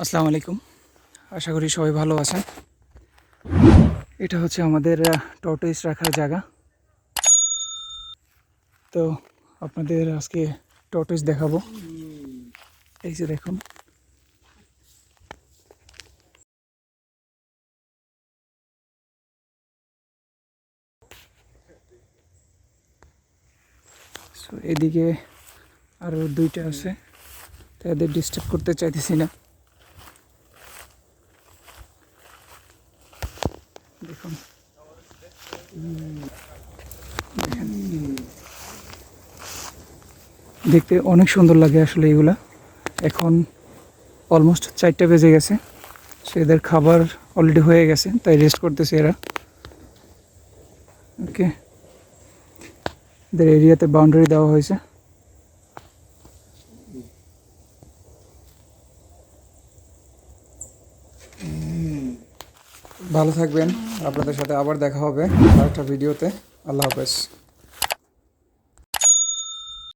আসসালামু আলাইকুম। আশা করি সবাই ভালো আছেন। এটা হচ্ছে আমাদের টর্টয়েস রাখার জায়গা। তো আপনাদের আজকে টর্টয়েস দেখাবো। এই যে দেখুন, সো এদিকে আরও দুইটা আছে, তাদের ডিস্টার্ব করতে চাইতেছি না। দেখুন, দেখেন, দেখতে অনেক সুন্দর লাগে আসলে এগুলা। এখন অলমোস্ট 4টা বেজে গেছে, সো এদের খাবার অলরেডি হয়ে গেছে, তাই রেস্ট করতেছে এরা। ওকে, এদের এরিয়াতে বাউন্ডারি দেওয়া হয়েছে। ভালো থাকবেন, আপনাদের সাথে আবার দেখা হবে আরেকটা ভিডিওতে। আল্লাহ হাফেজ।